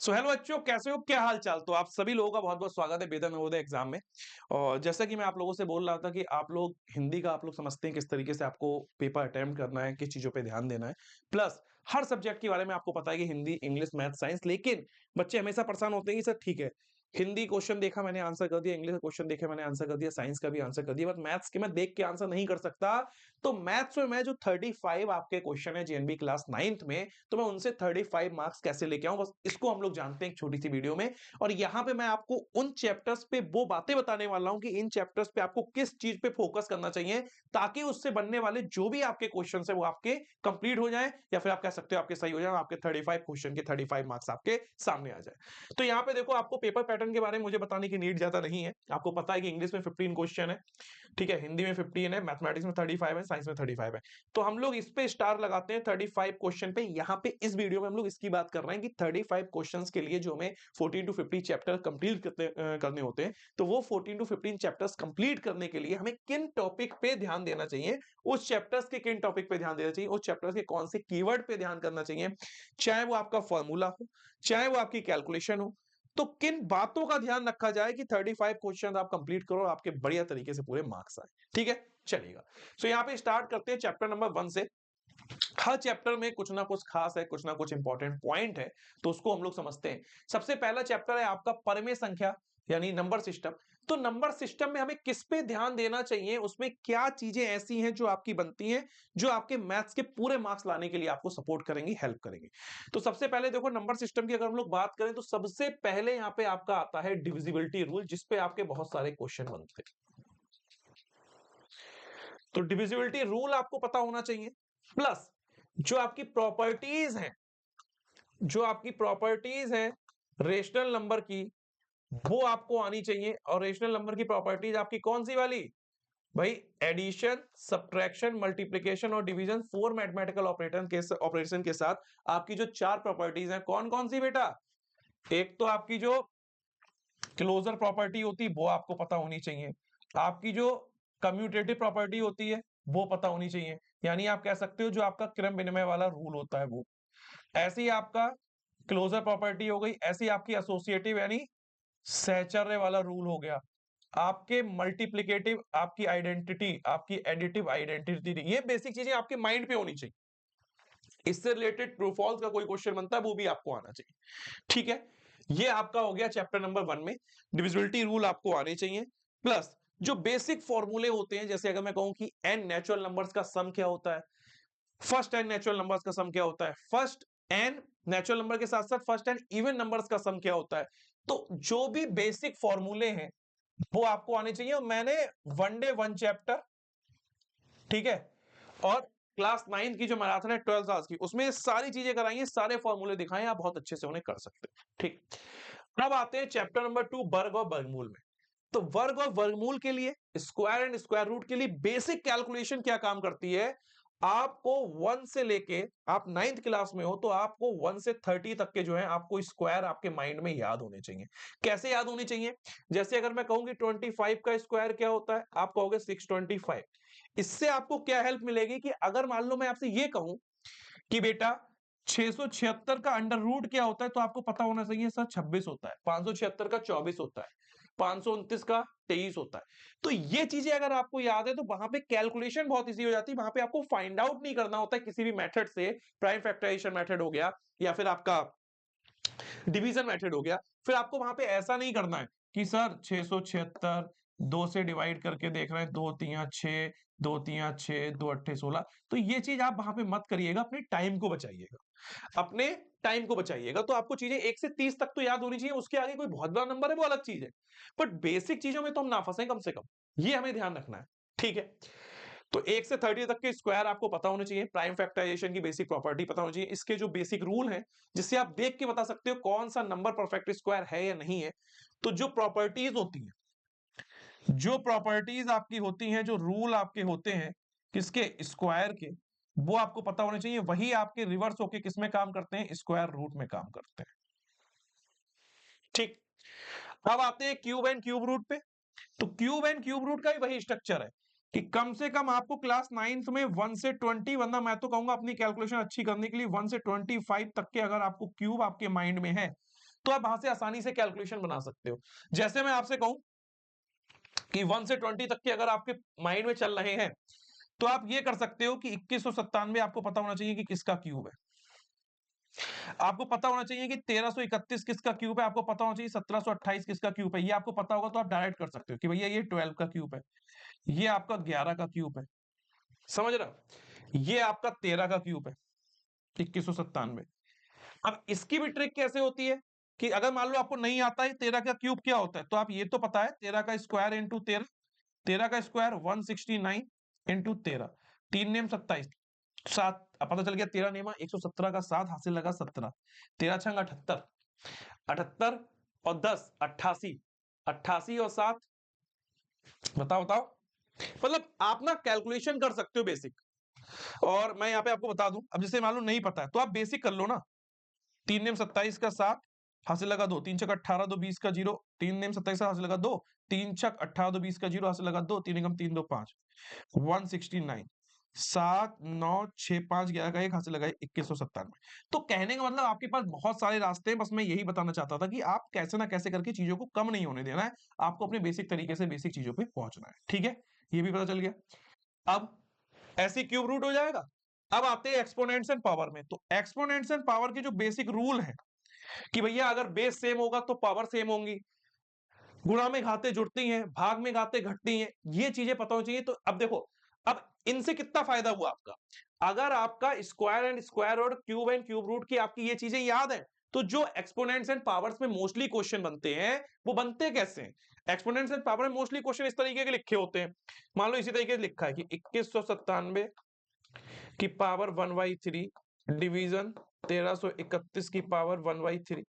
So hello बच्चों, कैसे हो? क्या हाल चाल? तो आप सभी लोगों का बहुत बहुत स्वागत है बेहतर नवोदय एग्जाम में। और जैसा कि मैं आप लोगों से बोल रहा था कि आप लोग हिंदी का आप लोग समझते हैं किस तरीके से आपको पेपर अटेम्प्ट करना है, किस चीजों पे ध्यान देना है। प्लस हर सब्जेक्ट के बारे में आपको पता है कि हिंदी, इंग्लिश, मैथ, साइंस। लेकिन बच्चे हमेशा परेशान होते हैं कि सर ठीक है, हिंदी क्वेश्चन देखा मैंने आंसर कर दिया, इंग्लिश का क्वेश्चन देखा मैंने आंसर कर दिया, साइंस का भी आंसर कर दिया, बट मैथ्स के मैं देख के आंसर नहीं कर सकता। तो मैथ्स में मैं जो 35 आपके क्वेश्चन है जेएनबी क्लास 9th में, तो मैं उनसे 35 मार्क्स कैसे लेके आऊं, बस इसको हम लोग जानते हैं एक छोटी सी वीडियो में। और यहां पे मैं आपको उन चैप्टर्स पे वो बातें बताने वाला हूं कि इन चैप्टर्स पे आपको किस चीज पे फोकस करना चाहिए, ताकि उससे बनने वाले जो भी आपके क्वेश्चन है वो आपके कंप्लीट हो जाए, या फिर आप कह सकते हो आपके सही हो जाए, आपके 35 क्वेश्चन के 35 मार्क्स आपके सामने आ जाए। तो यहाँ पे देखो, आपको पेपर पैटर्न के बारे में मुझे बताने की नीड ज्यादा नहीं है। आपको पता है कि इंग्लिश में 15 क्वेश्चन है, ठीक है, हिंदी में 15 है, मैथमेटिक्स में 35 है, साइंस में 35 है। तो हम लोग इस पे स्टार लगाते हैं 35 क्वेश्चन पे। यहाँ पे इस वीडियो में हम लोग इसकी बात कर रहे हैं कि 35 क्वेश्चंस के लिए जो हमें 14 टू 15 चैप्टर कंप्लीट करने होते हैं, तो वो 14 टू 15 चैप्टर्स कंप्लीट करने के लिए हमें किन टॉपिक पे ध्यान देना चाहिए, उस चैप्टर्स के किन टॉपिक पे ध्यान देना चाहिए, उस चैप्टर्स के कौन से कीवर्ड पे ध्यान करना चाहिए, चाहे वो आपका फॉर्मूला हो, चाहे वो आपकी कैलकुलेशन हो। तो किन बातों का ध्यान रखा जाए कि 35 क्वेश्चन आप कंप्लीट करो और आपके बढ़िया तरीके से पूरे मार्क्स आए। ठीक है, चलिएगा। सो यहाँ पे स्टार्ट करते हैं चैप्टर नंबर 1 से। हर चैप्टर में कुछ ना कुछ खास है, कुछ ना कुछ इंपॉर्टेंट पॉइंट है, तो उसको हम लोग समझते हैं। सबसे पहला चैप्टर है आपका परमेय संख्या, यानी नंबर सिस्टम। तो नंबर सिस्टम में हमें किस पे ध्यान देना चाहिए, उसमें क्या चीजें ऐसी हैं जो आपकी बनती हैं, जो आपके मैथ्स के पूरे मार्क्स लाने के लिए आपको सपोर्ट करेंगी, हेल्प करेंगी। तो सबसे पहले देखो, नंबर सिस्टम की अगर हम लोग बात करें तो सबसे पहले यहाँ पे आपका आता है डिविजिबिलिटी रूल, जिसपे आपके बहुत सारे क्वेश्चन बनते हैं। तो डिविजिबिलिटी रूल आपको पता होना चाहिए। प्लस जो आपकी प्रॉपर्टीज हैं, जो आपकी प्रॉपर्टीज हैं रेशनल नंबर की, वो आपको आनी चाहिए। और रेशनल नंबर की प्रॉपर्टीज आपकी कौन सी वाली? भाई, एडिशन, सब्ट्रैक्शन, मल्टीप्लिकेशन और डिवीजन, 4 मैथमेटिकल ऑपरेशन के साथ आपकी जो 4 प्रॉपर्टीज हैं, कौन कौन सी बेटा? एक तो आपकी जो क्लोजर प्रॉपर्टी होती है वो आपको पता होनी चाहिए। आपकी जो कम्यूटेटिव प्रॉपर्टी होती है वो पता होनी चाहिए, यानी आप कह सकते हो जो आपका क्रम विनिमय वाला रूल होता है वो। ऐसी आपका क्लोजर प्रॉपर्टी हो गई, ऐसी आपकी एसोसिएटिव यानी सहचर्य वाला रूल हो गया। आपके मल्टीप्लिकेटिव, आपकी आइडेंटिटी, आपकी एडिटिव आइडेंटिटी, ये बेसिक चीजें आपके माइंड पे होनी चाहिए। इससे रिलेटेड ट्रू फॉल्स का कोई क्वेश्चन बनता है वो भी आपको आना चाहिए। ठीक है, ये आपका हो गया चैप्टर नंबर 1 में। डिविजिबिलिटी रूल आपको आने चाहिए। प्लस जो बेसिक फॉर्मूले होते हैं, जैसे अगर मैं कहूं कि n नेचुरल नंबर्स का सम क्या होता है, फर्स्ट n नेचुरल नंबर्स का सम क्या होता है, फर्स्ट n नेचुरल नंबर के साथ साथ फर्स्ट n इवन नंबर्स का सम क्या होता है। तो जो भी बेसिक फॉर्मूले हैं वो आपको आने चाहिए। और मैंने वन डे वन चैप्टर, ठीक है, और क्लास 9 की जो मैराथन है 12 आवर्स की, उसमें ये सारी चीजें कराई हैं, सारे फॉर्मूले दिखाए हैं, आप बहुत अच्छे से उन्हें कर सकते हैं। ठीक, अब आते हैं चैप्टर नंबर 2, वर्ग और वर्गमूल में। तो वर्ग और वर्गमूल के लिए, स्क्वायर एंड स्क्वायर रूट के लिए बेसिक कैलकुलेशन क्या काम करती है, आपको 1 से लेके, आप 9th क्लास में हो तो आपको 1 से 30 तक के जो है आपको स्क्वायर आपके माइंड में याद होने चाहिए। कैसे याद होने चाहिए? जैसे अगर मैं कहूंगी 25 का स्क्वायर क्या होता है, आप कहोगे 625। इससे आपको क्या हेल्प मिलेगी कि अगर मान लो मैं आपसे ये कहूं कि बेटा 676 का अंडर रूट क्या होता है, तो आपको पता होना चाहिए सर 26 होता है, 576 का 24 होता है, 529 का 23 होता है। तो ये चीजें अगर आपको याद है तो वहां पे कैलकुलेशन बहुत इजी हो जाती है। वहां पे आपको फाइंड आउट नहीं करना होता है किसी भी मेथड से। प्राइम फैक्टराइजेशन मेथड हो गया, या फिर आपका डिवीजन मेथड हो गया। फिर आपको वहां पे ऐसा नहीं करना है कि सर 676 2 से डिवाइड करके देख रहे हैं, 2 3 6, 2 3 6, 2 8 16। तो ये चीज आप वहां पे मत करिएगा, अपने टाइम को बचाइएगा, अपने टाइम को बचाइएगा। तो आपको चीजें 1 से 30 तक तो याद होनी चाहिए, उसके आगे कोई बहुत बड़ा नंबर है वो अलग चीज है, बट बेसिक चीजों में तो हम ना फंसे कम से कम, ये हमें ध्यान रखना है। ठीक है, तो 1 से 30 तक के स्क्वायर आपको पता होने चाहिए, प्राइम फैक्टराइजेशन की बेसिक प्रॉपर्टी पता होनी चाहिए, इसके जो बेसिक रूल हैं जिससे आप देख के बता सकते हो कौन सा नंबर परफेक्ट स्क्वायर है या नहीं है। तो जो प्रॉपर्टीज होती हैं, जो प्रॉपर्टीज आपकी होती हैं, जो रूल आपके होते हैं किसके, स्क्वायर के, वो आपको पता होने चाहिए। वही आपके रिवर्स होके किस में काम करते हैं, स्क्वायर रूट में काम करते हैं। ठीक, अब आते हैं क्यूब एंड क्यूब रूट पे। तो क्यूब एंड क्यूब रूट का भी वही स्ट्रक्चर है कि कम से कम आपको क्लास 9th में 1 से 20, वरना मैं तो कहूंगा अपनी कैलकुलेशन अच्छी करने के लिए 1 से 25 तक के अगर आपको क्यूब आपके माइंड में है तो आप वहां से आसानी से कैलकुलेशन बना सकते हो। जैसे मैं आपसे कहूं कि 1 से 20 तक के अगर आपके माइंड में चल रहे हैं, तो आप ये कर सकते हो कि 2197 आपको पता होना चाहिए कि किसका क्यूब है। आपको पता होना चाहिए कि 1331 किसका क्यूब है, आपको पता होना चाहिए 1728 किसका क्यूब है। ये आपको पता होगा तो आप डायरेक्ट कर सकते हो कि भैया ये 12 का क्यूब है, ये आपका 11 का क्यूब है, समझ रहा, ये आपका 13 का क्यूब है, 2197। अब इसकी भी ट्रिक कैसे होती है कि अगर मान लो आपको नहीं आता है 13 का क्यूब क्या होता है, तो आप ये तो पता है 13 का स्क्वायर इंटू 13, 13 का स्क्वायर 169 इंटू 13, 3 नेम 27, 7 पता चल गया, 13 नेमा 117 का 7 हासिल लगा 17, 13 छंग 78, 78 और 10 88, 88 और 7 बताओ बताओ। मतलब आप ना कैलकुलेशन कर सकते हो बेसिक। और मैं यहाँ पे आपको बता दूं, अब जैसे मान लो नहीं पता है तो आप बेसिक कर लो ना, 3 नेम 27 का 7 हासिल लगा 2, 3 छक 18 2 20 का 0, 3 नेम 27 का हासिल लगा 2, 3 छक 18 2 20 का 0 हासिल लगा 2, 3 एकम 3 2 5, 169, 7 9 6 5 11 का 1 हासिल लगाए 2197। तो कहने का मतलब आपके पास बहुत सारे रास्ते हैं, बस मैं यही बताना चाहता था कि आप कैसे ना कैसे करके चीजों को कम नहीं होने देना है, आपको अपने बेसिक तरीके से बेसिक चीजों पे पहुंचना है। ठीक है, ये भी पता चल गया। अब ऐसी क्यूब रूट हो जाएगा। अब आते हैं एक्सपोनेंट्स एंड पावर में। तो एक्सपोनेंट्स एंड पावर की जो बेसिक रूल है कि भैया अगर बेस सेम होगा तो पावर सेम होंगी, गुणा में घाते जुड़ती हैं, भाग में घाते घटती हैं, ये चीजें पता होनी चाहिए। तो अब देखो, अब इनसे कितना फायदा हुआ आपका, अगर आपका square and square root, cube and cube root की आपकी ये चीजें याद है, तो जो एक्सपोनेंट्स एंड पावर्स में मोस्टली क्वेश्चन बनते हैं वो बनते कैसे हैं। एक्सपोनेंट्स एंड पावर में मोस्टली क्वेश्चन इस तरीके के लिखे होते हैं। मान लो इसी तरीके से लिखा है कि 2197 की पावर 1/3 डिवीजन 1331 की पावर 1/3।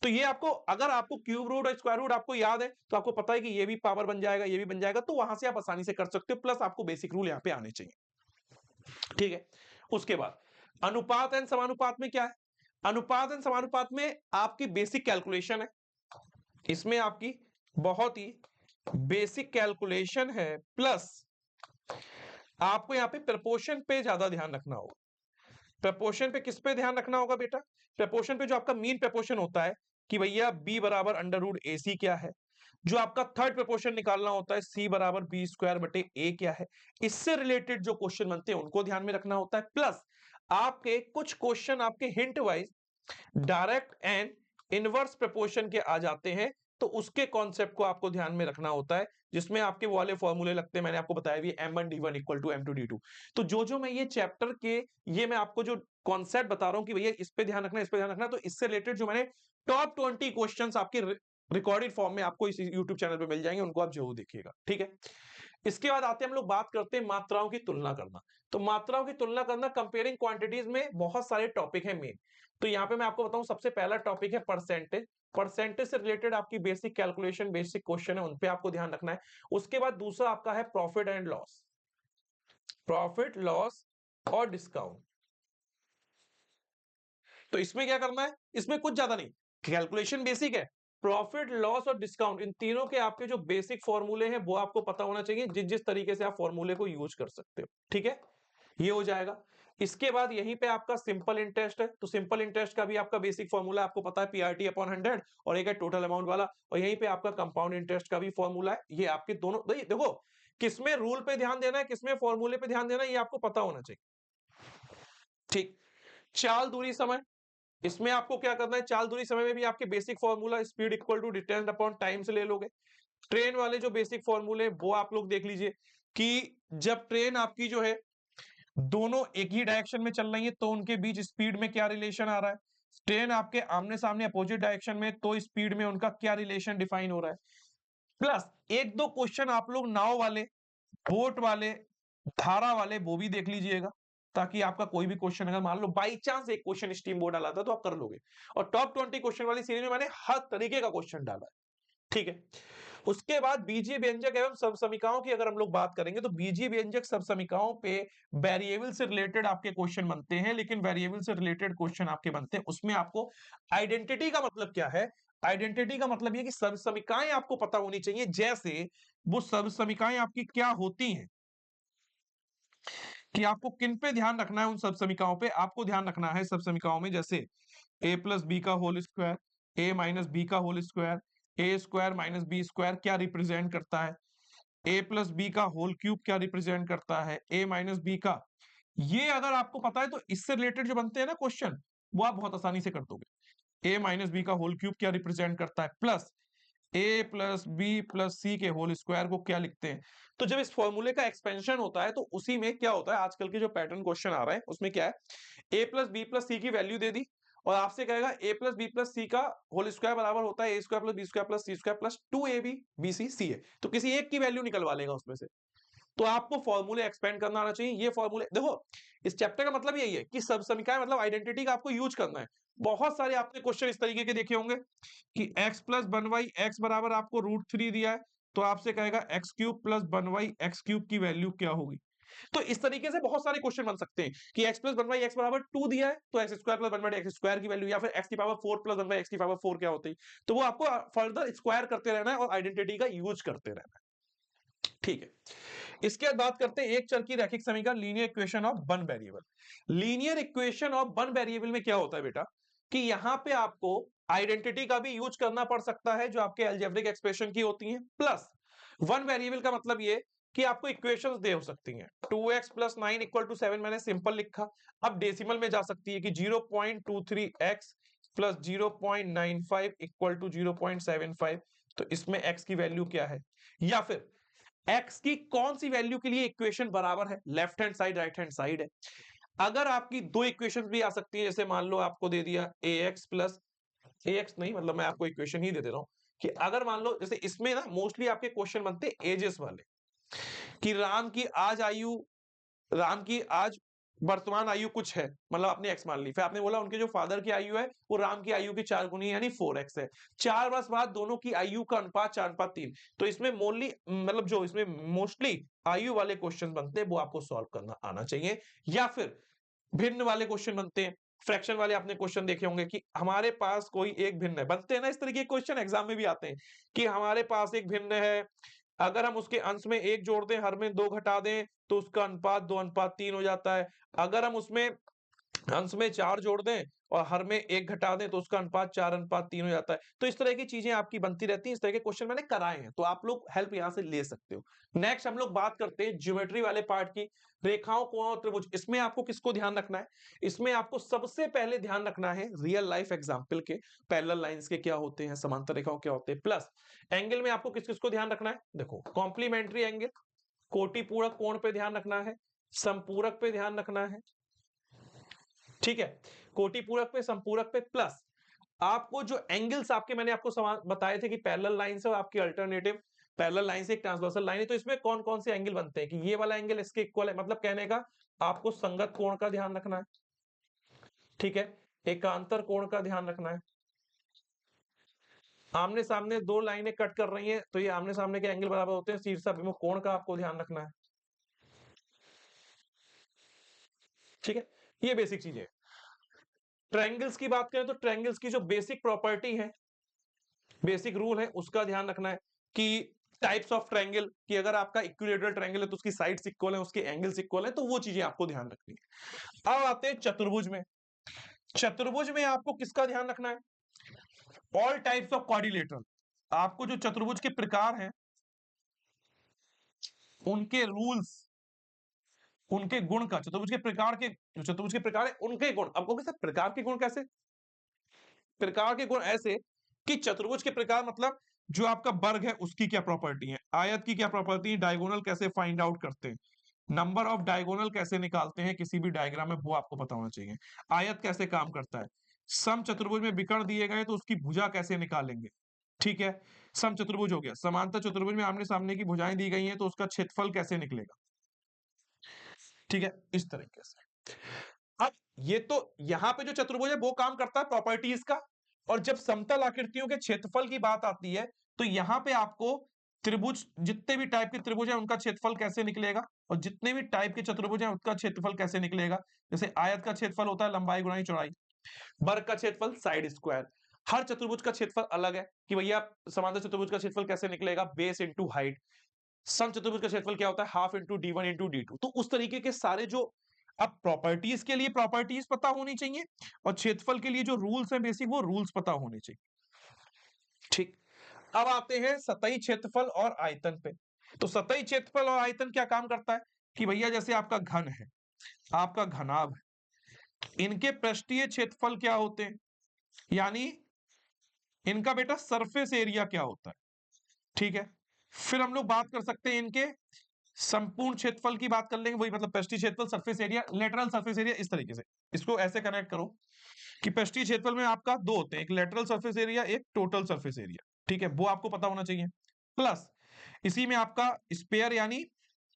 तो ये आपको, अगर आपको क्यूब रूट और स्क्वायर रूट आपको याद है तो आपको पता है कि ये भी पावर बन जाएगा, ये भी बन जाएगा, तो वहां से आप आसानी से कर सकते हो। प्लस आपको बेसिक रूल यहाँ पे आने चाहिए। ठीक है, उसके बाद अनुपात एंड समानुपात में क्या है, अनुपात एंड समानुपात में आपकी बेसिक कैलकुलेशन है, इसमें आपकी बहुत ही बेसिक कैलकुलेशन है। प्लस आपको यहाँ पे प्रपोर्शन पे ज्यादा ध्यान रखना होगा। प्रपोर्शन पे किस पे ध्यान रखना होगा बेटा, प्रपोर्शन पे जो आपका मीन प्रपोर्शन होता है कि भैया b बराबर अंडर रूट ए सी क्या है, जो आपका थर्ड प्रपोर्शन निकालना होता है c बराबर बी स्क्वायर बटे ए क्या है, इससे रिलेटेड जो क्वेश्चन बनते हैं उनको ध्यान में रखना होता है। प्लस आपके कुछ क्वेश्चन आपके hint wise direct and inverse proportion के आ जाते हैं, तो उसके कॉन्सेप्ट को आपको ध्यान में रखना होता है, जिसमें आपके वो वाले फॉर्मूले लगते हैं, मैंने आपको बताया भी m1d1 इक्वल टू m2d2। तो जो मैं ये चैप्टर के, ये मैं आपको जो कॉन्सेप्ट बता रहा हूं कि भैया इस पे ध्यान रखना, इस पे ध्यान रखना, तो इससे रिलेटेड जो मैंने टॉप 20 क्वेश्चंस आपके रिकॉर्डेड फॉर्म में आपको इस यूट्यूब चैनल पे मिल जाएंगे, उनको आप जरूर देखिएगा। ठीक है, इसके बाद आते हैं हम लोग बात करते हैं मात्राओं की तुलना करना। तो मात्राओं की तुलना करना, कंपेयरिंग क्वांटिटीज में बहुत सारे टॉपिक है मेन। तो यहाँ पे मैं आपको बताऊं, सबसे पहला टॉपिक है परसेंटेज। परसेंटेज से रिलेटेड आपकी बेसिक कैलकुलेशन, बेसिक क्वेश्चन है, उन पे आपको ध्यान रखना है। उसके बाद दूसरा आपका है profit and loss, profit loss और डिस्काउंट। तो इसमें क्या करना है, इसमें कुछ ज्यादा नहीं, कैलकुलेशन बेसिक है, प्रॉफिट लॉस और डिस्काउंट, इन तीनों के आपके जो बेसिक फॉर्मूले हैं वो आपको पता होना चाहिए, जिस जिस तरीके से आप फॉर्मूले को यूज कर सकते हो। ठीक है, ये हो जाएगा। इसके बाद यहीं पे आपका सिंपल इंटरेस्ट है। तो सिंपल इंटरेस्ट का भी आपका बेसिक फॉर्मूला आपको पता है, पीआरटी अपॉन 100, और एक है टोटल अमाउंट वाला। और यहीं पे आपका कंपाउंड इंटरेस्ट का भी फॉर्मूला है। ये आपके दोनों, देखो किसमें रूल पे ध्यान देना है, किसमें फॉर्मूले पे ध्यान देना है, ये आपको पता होना चाहिए। ठीक, चाल दूरी समय, इसमें आपको क्या करना है, चाल दूरी समय में भी आपके basic formula speed equal to distance upon time से ले लोगे। ट्रेन वाले जो बेसिक फॉर्मूले वो आप लोग देख लीजिए कि जब ट्रेन आपकी जो है दोनों एक ही डायरेक्शन में चल रही है तो उनके बीच स्पीड में क्या रिलेशन आ रहा है, ट्रेन आपके आमने सामने अपोजिट डायरेक्शन में तो स्पीड में उनका क्या रिलेशन डिफाइन हो रहा है। प्लस एक दो क्वेश्चन आप लोग नाव वाले, बोट वाले, धारा वाले वो भी देख लीजिएगा, ताकि आपका कोई भी क्वेश्चन अगर मान लो बाई चांस एक क्वेश्चन स्टीम बोर्ड डाला था तो आप कर लोगे। और टॉप 20 क्वेश्चन वाली सीरीज में मैंने हर तरीके का क्वेश्चन डाला है। ठीक है, उसके बाद बीजीय व्यंजक एवं सबसमीकाओं की अगर हम लोग बात करेंगे तो बीजीय व्यंजक सबसमीकाओं पे वेरिएबल से रिलेटेड आपके क्वेश्चन बनते हैं, लेकिन वेरिएबल से रिलेटेड क्वेश्चन आपके बनते हैं उसमें आपको आइडेंटिटी का मतलब क्या है, आइडेंटिटी का मतलब ये कि सबसमीकाएं आपको पता होनी चाहिए। जैसे वो सबसमीकाएं आपकी क्या होती हैं, कि आपको किन पे ध्यान रखना है, उन सबसमीकाओं पे आपको ध्यान रखना है। सबसमीकाओं में जैसे a प्लस बी का होल स्क्वायर, ए माइनस बी का होल स्क्वायर, ए स्क्वायर माइनस बी स्क्वायर क्या रिप्रेजेंट करता है, ए प्लस बी का होल क्यूब क्या रिप्रेजेंट करता है, ए माइनस बी का। ये अगर आपको पता है तो इससे रिलेटेड जो बनते हैं ना क्वेश्चन, वो आप बहुत आसानी से कर दोगे। ए माइनस बी का होल क्यूब क्या रिप्रेजेंट करता है, प्लस ए प्लस बी प्लस सी के होल स्क्वायर को क्या लिखते हैं। तो जब इस फॉर्मूले का एक्सपेंशन होता है तो उसी में क्या होता है, आजकल के जो पैटर्न क्वेश्चन आ रहे हैं उसमें क्या है, A plus B plus C की वैल्यू दे दी और आपसे कहेगा A plus B plus C का होल स्क्वायर बराबर होता है A square plus B square plus C square plus 2ab bc C है, तो किसी एक की वैल्यू निकलवा लेगा उसमें से। तो आपको फॉर्मूले एक्सपेंड करना आना चाहिए। ये फॉर्मूले देखो, इस चैप्टर का मतलब यही है कि सब समीकरण मतलब आइडेंटिटी का आपको यूज करना है। बहुत सारे आपने क्वेश्चन इस तरीके के देखे होंगे कि x plus one y x बराबर आपको √3 दिया है, तो आपसे कहेगा x cube plus one y x cube की वैल्यू क्या होगी। तो इस तरीके से बहुत सारे क्वेश्चन बन सकते हैं कि x plus one by x बराबर 2 दिया है तो x square plus one by x square की वैल्यू, या फिर x की power 4 plus one by x की पावर 4 क्या होती है। तो वो आपको फर्दर स्क्वायर करते रहना है और आइडेंटिटी का यूज करते रहना है। ठीक है, इसके बाद बात करते हैं एक चर की रैखिक समीकरण, linear equation of one variable. Linear equation of one variable में क्या होता है बेटा कि यहां पे आपको आइडेंटिटी का भी यूज करना पड़ सकता है जो आपके अलजेब्रिक एक्सप्रेशन की होती हैं, प्लस वन वेरिएबल का मतलब ये कि आपको इक्वेशंस दे हो सकती हैं। 2x प्लस 9 इक्वल टू 7 मैंने सिंपल लिखा, अब डेसिमल में जा सकती है कि 0.23x प्लस 0.95 इक्वल टू 0.75, तो इसमें x की वैल्यू क्या है, या फिर x की कौन सी वैल्यू के लिए इक्वेशन बराबर है, left hand side right hand side है। अगर आपकी दो इक्वेशन भी आ सकती है, जैसे मान लो आपको दे दिया ax प्लस ax नहीं, मतलब मैं आपको इक्वेशन ही दे रहा हूं कि अगर मान लो जैसे इसमें ना मोस्टली आपके क्वेश्चन बनते हैं एजेस वाले कि राम की आज वर्तमान आयु कुछ है, मतलब आपने एक्स मान ली, फिर आपने बोला उनके जो फादर की आयु है वो राम की आयु की 4 गुनी यानी 4x है। 4 वर्ष बाद दोनों की आयु का अनुपात 4:3। तो इसमें मोस्टली मतलब जो इसमें मोस्टली आयु वाले क्वेश्चन बनते हैं वो आपको सॉल्व करना आना चाहिए, या फिर भिन्न वाले क्वेश्चन बनते हैं, फ्रैक्शन वाले आपने क्वेश्चन देखे होंगे कि हमारे पास कोई एक भिन्न है, बनते हैं ना इस तरीके के क्वेश्चन एग्जाम में भी आते हैं कि हमारे पास एक भिन्न है, अगर हम उसके अंश में 1 जोड़ दें, हर में 2 घटा दें तो उसका अनुपात 2:3 हो जाता है। अगर हम उसमें अंश में 4 जोड़ दें और हर में 1 घटा दें तो उसका अनुपात 4:3 हो जाता है। तो इस तरह की चीजें आपकी बनती रहती हैं, इस तरह के क्वेश्चन मैंने कराए हैं, तो आप लोग हेल्प यहां से ले सकते हो। नेक्स्ट हम लोग बात करते हैं ज्योमेट्री वाले पार्ट की, रेखाओं कोण और त्रिभुज। इसमें आपको किसको ध्यान रखना है, इसमें आपको सबसे पहले ध्यान रखना है रियल लाइफ एग्जाम्पल के, पैरेलल लाइंस के क्या होते हैं, समांतर रेखाओं क्या होते हैं, प्लस एंगल में आपको किस किसको ध्यान रखना है, देखो कॉम्प्लीमेंट्री एंगल, कोटि पूरक कोण पे ध्यान रखना है, संपूरक पे ध्यान रखना है, ठीक है, कोटि पूरक पे संपूरक पे, प्लस आपको जो एंगल्स आपके मैंने आपको बताए थे कि पैरेलल लाइन से और आपकी अल्टरनेटिव पैरेलल लाइन से एक ट्रांसवर्सल लाइन है, तो इसमें कौन कौन से एंगल बनते हैं कि ये वाला एंगल इसके इक्वल है, मतलब कहने का आपको संगत कोण का ध्यान रखना है, ठीक है, एकांतर कोण का ध्यान रखना है, आमने सामने दो लाइनें कट कर रही हैं तो ये आमने सामने के एंगल बराबर होते हैं, शीर्षाभिमुख कोण का आपको ध्यान रखना है, ठीक है, ये बेसिक चीजें हैं। ट्रायंगल्स की बात करें तो ट्रायंगल्स की जो बेसिक प्रॉपर्टी है, बेसिक रूल है, उसका ध्यान रखना है कि टाइप्स ऑफ ट्रायंगल कि अगर आपका इक्विलेटरल ट्रायंगल है तो उसकी साइड्स इक्वल है, उसके एंगल्स इक्वल है, तो वो चीजें आपको ध्यान रखनी है। अब आते हैं चतुर्भुज में। चतुर्भुज में आपको किसका ध्यान रखना है, ऑल टाइप्स ऑफ क्वाड्रिलेटरल, आपको जो चतुर्भुज के प्रकार हैं उनके रूल्स, उनके गुण का, चतुर्भुज के प्रकार के, जो चतुर्भुज के प्रकार है उनके गुण, आपको कैसे प्रकार के गुण, कैसे प्रकार के गुण, ऐसे कि चतुर्भुज के प्रकार मतलब जो आपका वर्ग है उसकी क्या प्रॉपर्टी है, आयत की क्या प्रॉपर्टी है, डायगोनल कैसे फाइंड आउट करते हैं, नंबर ऑफ डायगोनल कैसे निकालते हैं किसी भी डायग्राम में, वो आपको पता होना चाहिए, आयत कैसे काम करता है, सम चतुर्भुज में विकर्ण दिए गए तो उसकी भुजा कैसे निकालेंगे, ठीक है, सम चतुर्भुज हो गया, समांतर चतुर्भुज में आमने सामने की भुजाएं दी गई हैं तो उसका क्षेत्रफल कैसे निकलेगा, ठीक है, इस तरीके से। अब ये तो यहां पे जो चतुर्भुज है वो काम करता है प्रॉपर्टीज का, और जब समतल आकृतियों के क्षेत्रफल की बात आती है तो यहां पे आपको त्रिभुज, जितने भी टाइप के त्रिभुज हैं उनका क्षेत्रफल कैसे निकलेगा, और जितने भी टाइप के चतुर्भुज हैं उसका क्षेत्रफल कैसे निकलेगा। जैसे आयत का क्षेत्रफल होता है लंबाई गुणा चौड़ाई, वर्ग का क्षेत्रफल साइड स्क्वायर, हर चतुर्भुज का क्षेत्रफल अलग है कि भैया समांतर चतुर्भुज का क्षेत्रफल कैसे निकलेगा, बेस इंटू हाइट, सम चतुर्भुज का क्षेत्रफल क्या होता है, half into d1 into d2। तो उस तरीके के सारे जो, अब प्रॉपर्टीज के लिए प्रॉपर्टीज पता होनी चाहिए और क्षेत्रफल के लिए जो रूल्स हैं बेसिक वो रूल्स पता होने चाहिए। ठीक। अब आते हैं सतही क्षेत्रफल और आयतन पे। तो सतही क्षेत्रफल और आयतन क्या काम करता है कि भैया जैसे आपका घन है, आपका घनाभ है, इनके पृष्ठीय क्षेत्रफल क्या होते हैं, यानी इनका बेटा सरफेस एरिया क्या होता है। ठीक है, फिर हम लोग बात कर सकते हैं इनके संपूर्ण क्षेत्रफल की बात कर लेंगे, वही मतलब पृष्ठीय क्षेत्रफल, surface area, lateral surface area, इस तरीके से इसको ऐसे कनेक्ट करो कि पृष्ठीय क्षेत्रफल में आपका दो होते हैं, एक लेटरल सरफेस एरिया, एक टोटल सरफेस एरिया। ठीक है, वो आपको पता होना चाहिए। प्लस इसी में आपका स्पेयर, यानी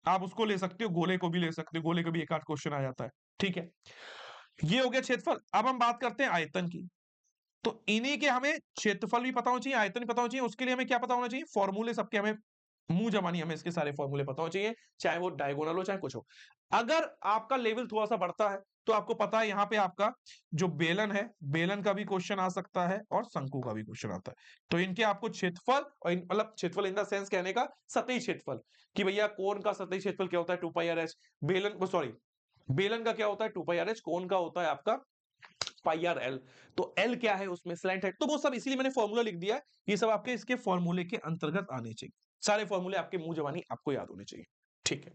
आप उसको ले सकते हो, गोले को भी ले सकते हो, गोले का भी एक आध क्वेश्चन आ जाता है। ठीक है, ये हो गया क्षेत्रफल। अब हम बात करते हैं आयतन की। तो इन्हीं के हमें क्षेत्रफल भी पता होना चाहिए, आयतन भी पता होना चाहिए। उसके लिए हमें क्या पता होना चाहिए, फॉर्मूले सबके हमें मुंह जबानी हमें इसके सारे फॉर्मूले पता होना चाहिए, चाहे वो डायगोनल हो चाहे कुछ हो। अगर आपका लेवल थोड़ा सा बढ़ता है तो आपको पता है यहां पे आपका जो बेलन है, बेलन का भी क्वेश्चन आ सकता है और शंकु का भी क्वेश्चन आता है। तो इनके आपको क्षेत्रफल और मतलब क्षेत्रफल इन द सेंस कहने का सतही क्षेत्रफल, कि भैया कोण का सतही क्षेत्रफल क्या होता है 2πr/h, बेलन सॉरी बेलन का क्या होता है 2πr/h, कोण का होता है आपका πr/l। तो एल क्या है उसमें स्लैंट है, तो वो सब इसीलिए मैंने फॉर्मूला लिख दिया है। ये सब आपके इसके फॉर्मूले के अंतर्गत आने चाहिए, सारे फॉर्मूले आपके मुंह जबानी आपको याद होने चाहिए। ठीक है,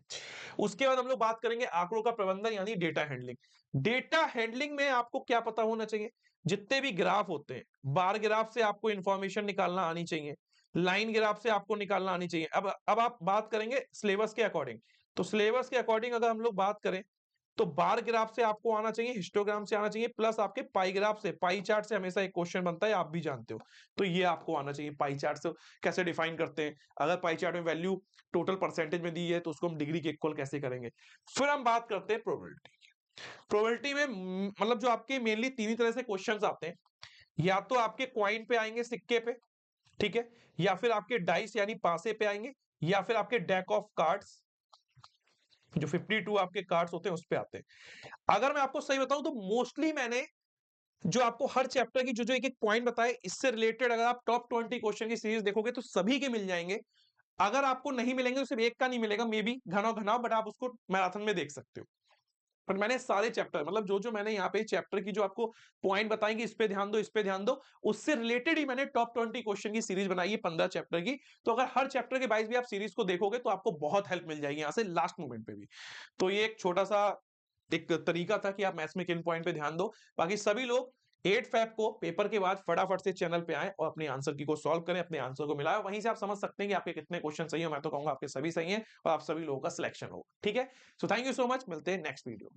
उसके बाद हम लोग बात करेंगे आंकड़ों का प्रबंधन यानी डेटा हैंडलिंग। डेटा हैंडलिंग में आपको क्या पता होना चाहिए, जितने भी ग्राफ होते हैं, बार ग्राफ से आपको इंफॉर्मेशन निकालना आनी चाहिए, लाइन ग्राफ से आपको निकालना आनी चाहिए। अब आप बात करेंगे सिलेबस के अकॉर्डिंग। तो सिलेबस के अकॉर्डिंग अगर हम लोग बात करें तो बार ग्राफ से आपको आना चाहिए, हिस्टोग्राम से आना चाहिए, प्लस आपके पाई ग्राफ से, पाई चार्ट से हमेशा एक क्वेश्चन बनता है, आप भी जानते हो। तो ये आपको आना चाहिए। पाई चार्ट से कैसे डिफाइन करते हैं, अगर पाई चार्ट में वैल्यू टोटल परसेंटेज में दी है तो उसको हम डिग्री के इक्वल कैसे करेंगे। फिर हम बात करते हैं प्रोबेबिलिटी की। प्रोबेबिलिटी में मतलब जो आपके मेनली तीन ही तरह से क्वेश्चन आते हैं, या तो आपके क्वाइन पे आएंगे, सिक्के पे, ठीक है, या फिर आपके डाइस यानी पासे पे आएंगे, या फिर आपके डेक ऑफ कार्ड्स, जो 52 आपके कार्ड्स होते हैं उस पे आते हैं। अगर मैं आपको सही बताऊं तो मोस्टली मैंने जो आपको हर चैप्टर की जो जो एक एक पॉइंट बताए, इससे रिलेटेड अगर आप टॉप 20 क्वेश्चन की सीरीज देखोगे तो सभी के मिल जाएंगे। अगर आपको नहीं मिलेंगे तो सिर्फ एक का नहीं मिलेगा, मे बी घना घना, बट आप उसको मैराथन में देख सकते हो। पर मैंने सारे चैप्टर मतलब जो जो मैंने यहाँ पे चैप्टर की जो आपको पॉइंट बताएंगे, इस पे ध्यान दो, इस पे ध्यान दो, उससे रिलेटेड ही मैंने टॉप 20 क्वेश्चन की सीरीज बनाई है 15 चैप्टर की। तो अगर हर चैप्टर के 22 भी आप सीरीज को देखोगे तो आपको बहुत हेल्प मिल जाएगी यहाँ से लास्ट मोमेंट पे भी। तो ये एक छोटा सा एक तरीका था कि आप मैथ्स में किन पॉइंट पे ध्यान दो। बाकी सभी लोग 8 फैब को पेपर के बाद फटाफट से चैनल पे आए और अपने आंसर की को सॉल्व करें, अपने आंसर को मिलाएं, वहीं से आप समझ सकते हैं कि आपके कितने क्वेश्चन सही है। मैं तो कहूंगा आपके सभी सही हैं और आप सभी लोगों का सिलेक्शन होगा। ठीक है, so thank you so much, मिलते हैं नेक्स्ट वीडियो।